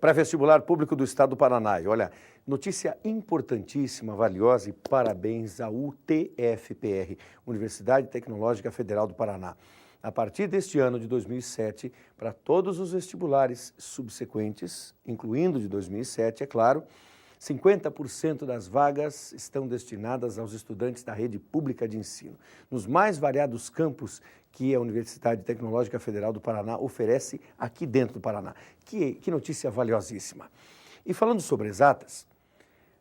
Pré-vestibular público do Estado do Paraná. E olha, notícia importantíssima, valiosa, e parabéns à UTFPR, Universidade Tecnológica Federal do Paraná. A partir deste ano de 2007, para todos os vestibulares subsequentes, incluindo de 2007, é claro, 50% das vagas estão destinadas aos estudantes da rede pública de ensino, nos mais variados campos que a Universidade Tecnológica Federal do Paraná oferece aqui dentro do Paraná. Que notícia valiosíssima. E falando sobre exatas,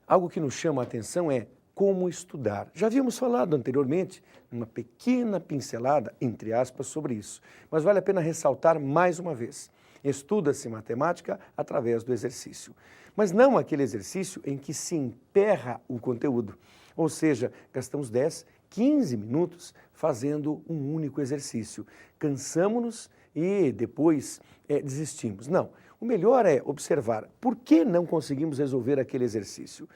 algo que nos chama a atenção é como estudar. Já havíamos falado anteriormente, uma pequena pincelada, entre aspas, sobre isso, mas vale a pena ressaltar mais uma vez. Estuda-se matemática através do exercício, mas não aquele exercício em que se emperra o conteúdo, ou seja, gastamos 10, 15 minutos fazendo um único exercício. Cansamos-nos e depois desistimos. Não, o melhor é observar por que não conseguimos resolver aquele exercício.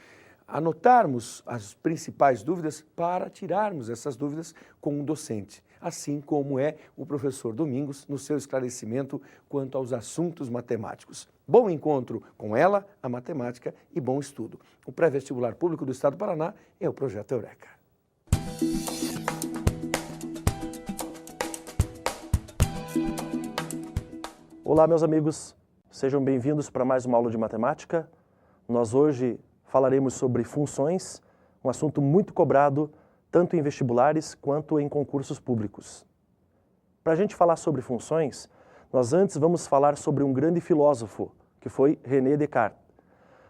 Anotarmos as principais dúvidas para tirarmos essas dúvidas com um docente, assim como é o professor Domingos no seu esclarecimento quanto aos assuntos matemáticos. Bom encontro com ela, a matemática, e bom estudo. O pré-vestibular público do Estado do Paraná é o Projeto Eureka. Olá, meus amigos, sejam bem-vindos para mais uma aula de matemática. Nós hoje falaremos sobre funções, um assunto muito cobrado tanto em vestibulares quanto em concursos públicos. Para a gente falar sobre funções, nós antes vamos falar sobre um grande filósofo, que foi René Descartes.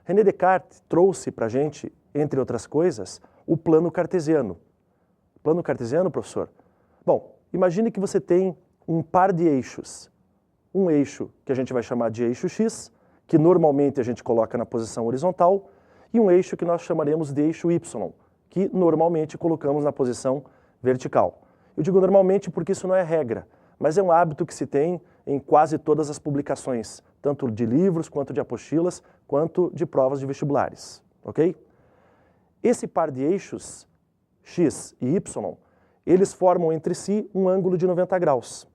René Descartes trouxe para a gente, entre outras coisas, o plano cartesiano. Plano cartesiano, professor? Bom, imagine que você tem um par de eixos. Um eixo que a gente vai chamar de eixo X, que normalmente a gente coloca na posição horizontal, e um eixo que nós chamaremos de eixo Y, que normalmente colocamos na posição vertical. Eu digo normalmente porque isso não é regra, mas é um hábito que se tem em quase todas as publicações, tanto de livros, quanto de apostilas, quanto de provas de vestibulares, ok? Esse par de eixos, X e Y, eles formam entre si um ângulo de 90 graus.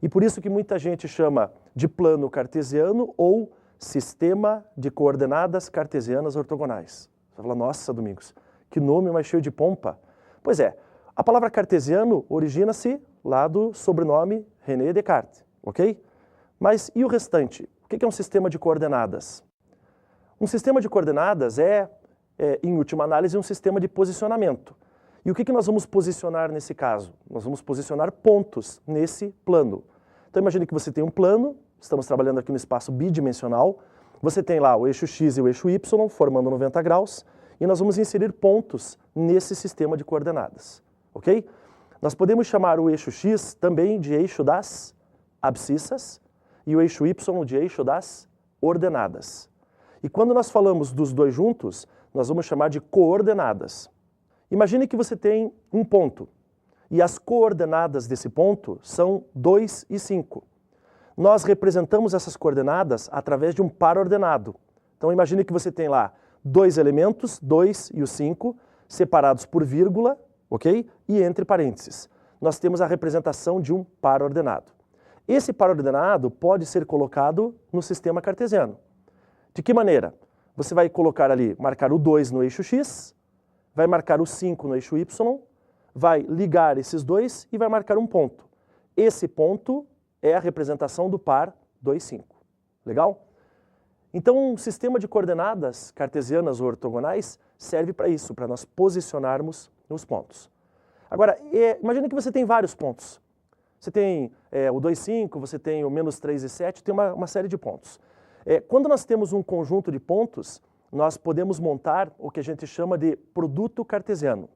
E por isso que muita gente chama de plano cartesiano ou sistema de coordenadas cartesianas ortogonais. Você fala, nossa, Domingos, que nome mais cheio de pompa. Pois é, a palavra cartesiano origina-se lá do sobrenome René Descartes, ok? Mas e o restante? O que é um sistema de coordenadas? Um sistema de coordenadas em última análise, um sistema de posicionamento. E o que nós vamos posicionar nesse caso? Nós vamos posicionar pontos nesse plano. Então imagine que você tem um plano, estamos trabalhando aqui no espaço bidimensional, você tem lá o eixo X e o eixo Y formando 90 graus, e nós vamos inserir pontos nesse sistema de coordenadas, ok? Nós podemos chamar o eixo X também de eixo das abscissas e o eixo Y de eixo das ordenadas. E quando nós falamos dos dois juntos, nós vamos chamar de coordenadas. Imagine que você tem um ponto, e as coordenadas desse ponto são 2 e 5. Nós representamos essas coordenadas através de um par ordenado. Então imagine que você tem lá dois elementos, 2 e o 5, separados por vírgula, ok? E entre parênteses. Nós temos a representação de um par ordenado. Esse par ordenado pode ser colocado no sistema cartesiano. De que maneira? Você vai colocar ali, marcar o 2 no eixo X, vai marcar o 5 no eixo Y, vai ligar esses dois e vai marcar um ponto. Esse ponto é a representação do par 2, 5. Legal? Então, um sistema de coordenadas cartesianas ou ortogonais serve para isso, para nós posicionarmos os pontos. Agora, imagine que você tem vários pontos. Você tem o 2, 5, você tem o menos 3 e 7, tem uma série de pontos. Quando nós temos um conjunto de pontos, nós podemos montar o que a gente chama de produto cartesiano.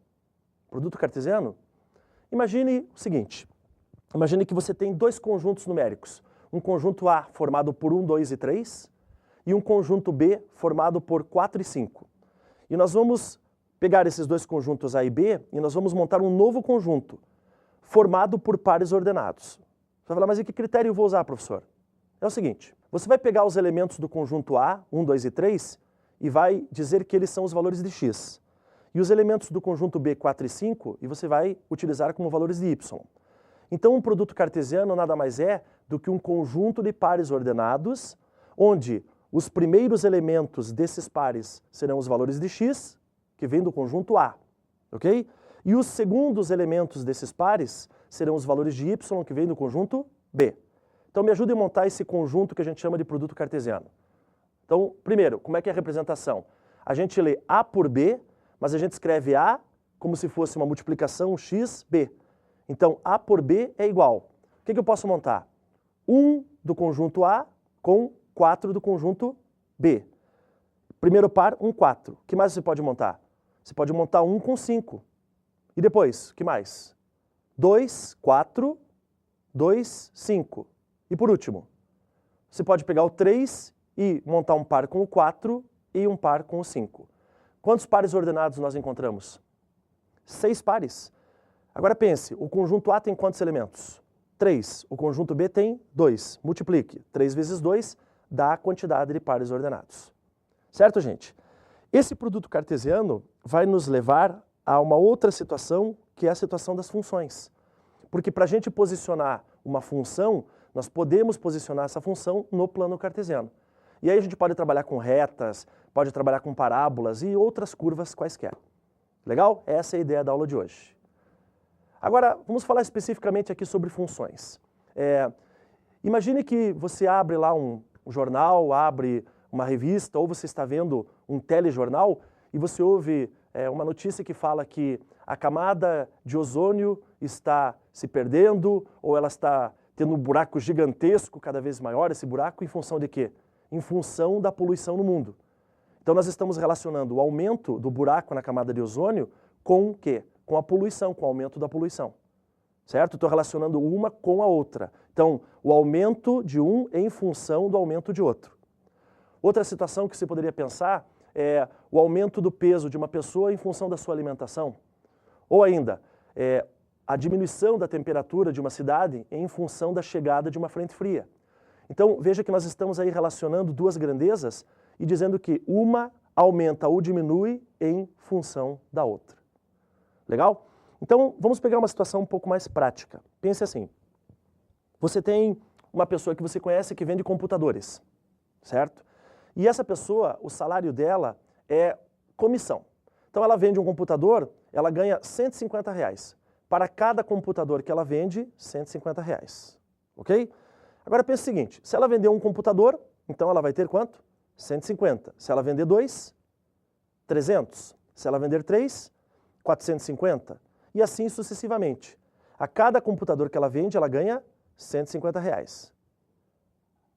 Produto cartesiano? Imagine o seguinte, imagine que você tem dois conjuntos numéricos, um conjunto A formado por 1, 2 e 3 e um conjunto B formado por 4 e 5. E nós vamos pegar esses dois conjuntos A e B e nós vamos montar um novo conjunto formado por pares ordenados. Você vai falar, mas e que critério eu vou usar, professor? É o seguinte, você vai pegar os elementos do conjunto A, 1, 2 e 3, e vai dizer que eles são os valores de x. E os elementos do conjunto B, 4 e 5, e você vai utilizar como valores de y. Então, um produto cartesiano nada mais é do que um conjunto de pares ordenados, onde os primeiros elementos desses pares serão os valores de x, que vem do conjunto A, ok? E os segundos elementos desses pares serão os valores de y, que vem do conjunto B. Então me ajude a montar esse conjunto que a gente chama de produto cartesiano. Então, primeiro, como é que é a representação? A gente lê A por B, mas a gente escreve A como se fosse uma multiplicação x, B. Então, A por B é igual. O que eu posso montar? 1 do conjunto A com 4 do conjunto B. Primeiro par, 1, 4. O que mais você pode montar? Você pode montar 1 com 5. E depois, o que mais? 2, 4, 2, 5. E por último, você pode pegar o 3 e montar um par com o 4 e um par com o 5. Quantos pares ordenados nós encontramos? 6 pares. Agora pense, o conjunto A tem quantos elementos? 3. O conjunto B tem 2. Multiplique. 3 vezes 2 dá a quantidade de pares ordenados. Certo, gente? Esse produto cartesiano vai nos levar a uma outra situação, que é a situação das funções. Porque para a gente posicionar uma função, nós podemos posicionar essa função no plano cartesiano. E aí a gente pode trabalhar com retas, pode trabalhar com parábolas e outras curvas quaisquer. Legal? Essa é a ideia da aula de hoje. Agora, vamos falar especificamente aqui sobre funções. Imagine que você abre lá um jornal, abre uma revista, ou você está vendo um telejornal e você ouve uma notícia que fala que a camada de ozônio está se perdendo, ou ela está tendo um buraco gigantesco, cada vez maior esse buraco, em função de quê? Em função da poluição no mundo. Então nós estamos relacionando o aumento do buraco na camada de ozônio com o quê? Com a poluição, com o aumento da poluição. Certo? Estou relacionando uma com a outra. Então, o aumento de um em função do aumento de outro. Outra situação que você poderia pensar é o aumento do peso de uma pessoa em função da sua alimentação. Ou ainda, a diminuição da temperatura de uma cidade em função da chegada de uma frente fria. Então, veja que nós estamos aí relacionando duas grandezas e dizendo que uma aumenta ou diminui em função da outra. Legal? Então, vamos pegar uma situação um pouco mais prática. Pense assim, você tem uma pessoa que você conhece que vende computadores, certo? E essa pessoa, o salário dela é comissão. Então, ela vende um computador, ela ganha R$150. Para cada computador que ela vende, R$150. Ok? Agora pense o seguinte, se ela vender um computador, então ela vai ter quanto? 150. Se ela vender 2, 300. Se ela vender 3, 450. E assim sucessivamente. A cada computador que ela vende, ela ganha R$150.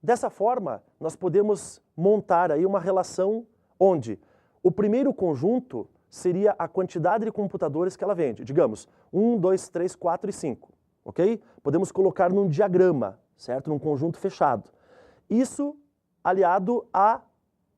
Dessa forma, nós podemos montar aí uma relação onde o primeiro conjunto seria a quantidade de computadores que ela vende. Digamos, 1, 2, 3, 4 e 5. Ok? Podemos colocar num diagrama, certo? Num conjunto fechado. Isso aliado à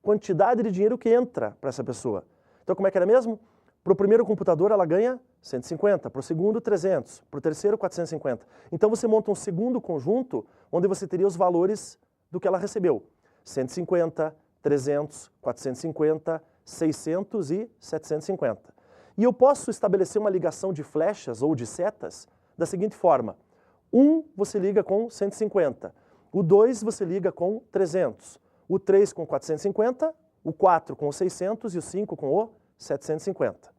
quantidade de dinheiro que entra para essa pessoa. Então, como é que era mesmo? Para o primeiro computador, ela ganha 150, para o segundo, 300, para o terceiro, 450. Então, você monta um segundo conjunto onde você teria os valores do que ela recebeu. 150, 300, 450, 600 e 750. E eu posso estabelecer uma ligação de flechas ou de setas da seguinte forma. 1 você liga com 150, o 2 você liga com 300, o 3 com 450, o 4 com 600 e o 5 com o 750.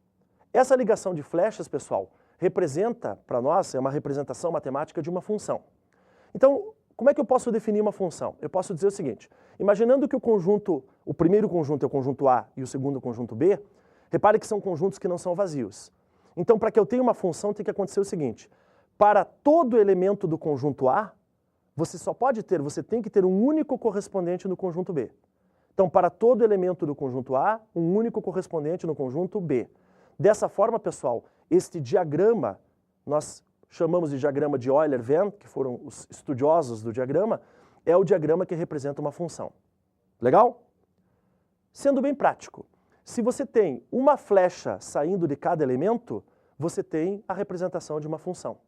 Essa ligação de flechas, pessoal, representa, para nós, é uma representação matemática de uma função. Então, como é que eu posso definir uma função? Eu posso dizer o seguinte, imaginando que o primeiro conjunto é o conjunto A e o segundo é o conjunto B, repare que são conjuntos que não são vazios. Então, para que eu tenha uma função, tem que acontecer o seguinte, para todo elemento do conjunto A, você tem que ter um único correspondente no conjunto B. Então, para todo elemento do conjunto A, um único correspondente no conjunto B. Dessa forma, pessoal, este diagrama, nós chamamos de diagrama de Euler-Venn, que foram os estudiosos do diagrama, é o diagrama que representa uma função. Legal? Sendo bem prático, se você tem uma flecha saindo de cada elemento, você tem a representação de uma função.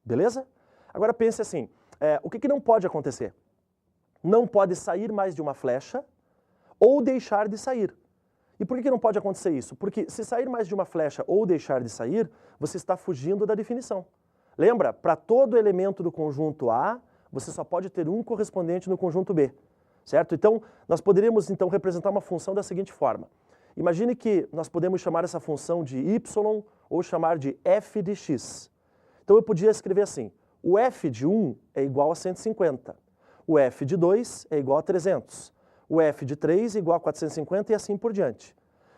Beleza? Agora pense assim, o que não pode acontecer? Não pode sair mais de uma flecha ou deixar de sair. E por que não pode acontecer isso? Porque se sair mais de uma flecha ou deixar de sair, você está fugindo da definição. Lembra? Para todo elemento do conjunto A, você só pode ter um correspondente no conjunto B. certo? Então, nós poderíamos então representar uma função da seguinte forma. Imagine que nós podemos chamar essa função de y ou chamar de f de x. Então eu podia escrever assim, o f de 1 é igual a 150, o f de 2 é igual a 300, o f de 3 é igual a 450 e assim por diante.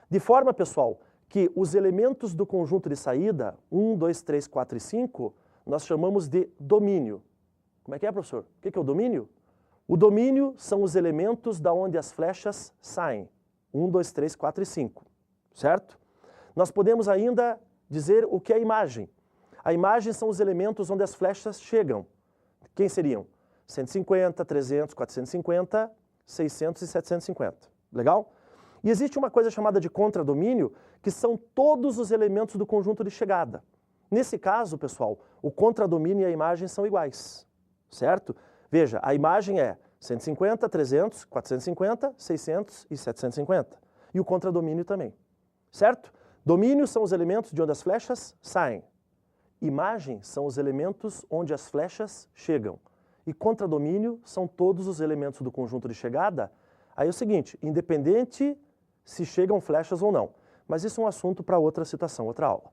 De forma, pessoal, que os elementos do conjunto de saída, 1, 2, 3, 4 e 5, nós chamamos de domínio. Como é, professor? O que é o domínio? O domínio são os elementos da onde as flechas saem. 1, 2, 3, 4 e 5, certo? Nós podemos ainda dizer o que é a imagem. A imagem são os elementos onde as flechas chegam. Quem seriam? 150, 300, 450, 600 e 750. Legal? E existe uma coisa chamada de contradomínio, que são todos os elementos do conjunto de chegada. Nesse caso, pessoal, o contradomínio e a imagem são iguais, certo? Veja, a imagem é 150, 300, 450, 600 e 750. E o contradomínio também, certo? Domínio são os elementos de onde as flechas saem. Imagem são os elementos onde as flechas chegam. E contradomínio são todos os elementos do conjunto de chegada. Aí é o seguinte, independente se chegam flechas ou não. Mas isso é um assunto para outra situação, outra aula.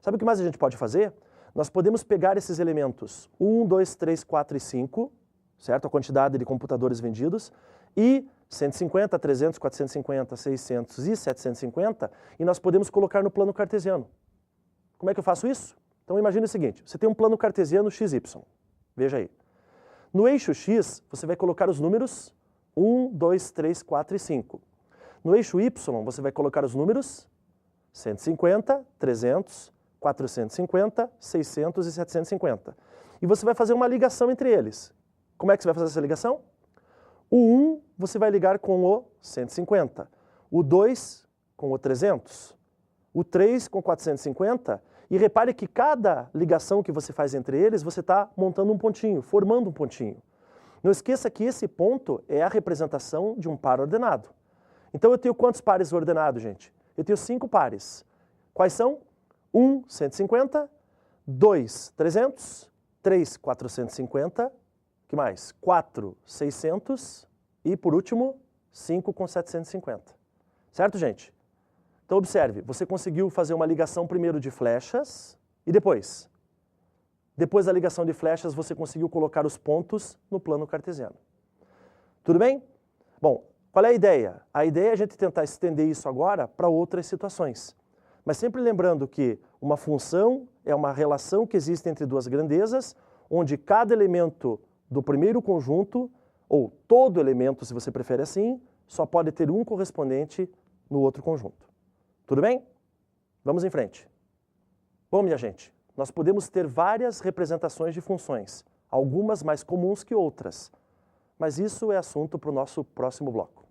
Sabe o que mais a gente pode fazer? Nós podemos pegar esses elementos 1, 2, 3, 4 e 5, certo? A quantidade de computadores vendidos, e 150, 300, 450, 600 e 750, e nós podemos colocar no plano cartesiano. Como é que eu faço isso? Então imagine o seguinte, você tem um plano cartesiano XY, veja aí. No eixo X, você vai colocar os números 1, 2, 3, 4 e 5. No eixo Y, você vai colocar os números 150, 300, 450, 600 e 750. E você vai fazer uma ligação entre eles. Como é que você vai fazer essa ligação? O 1 você vai ligar com o 150, o 2 com o 300, o 3 com 450, e repare que cada ligação que você faz entre eles, você está montando um pontinho, formando um pontinho. Não esqueça que esse ponto é a representação de um par ordenado. Então eu tenho quantos pares ordenados, gente? Eu tenho 5 pares. Quais são? 1, 150, 2, 300, 3, 450, que mais? 4, 600 e, por último, 5 com 750. Certo, gente? Então, observe, você conseguiu fazer uma ligação primeiro de flechas e depois? Depois da ligação de flechas, você conseguiu colocar os pontos no plano cartesiano. Tudo bem? Bom, qual é a ideia? A ideia é a gente tentar estender isso agora para outras situações. Mas sempre lembrando que uma função é uma relação que existe entre duas grandezas, onde cada elemento do primeiro conjunto, ou todo elemento, se você prefere assim, só pode ter um correspondente no outro conjunto. Tudo bem? Vamos em frente. Bom, minha gente, nós podemos ter várias representações de funções, algumas mais comuns que outras, mas isso é assunto para o nosso próximo bloco.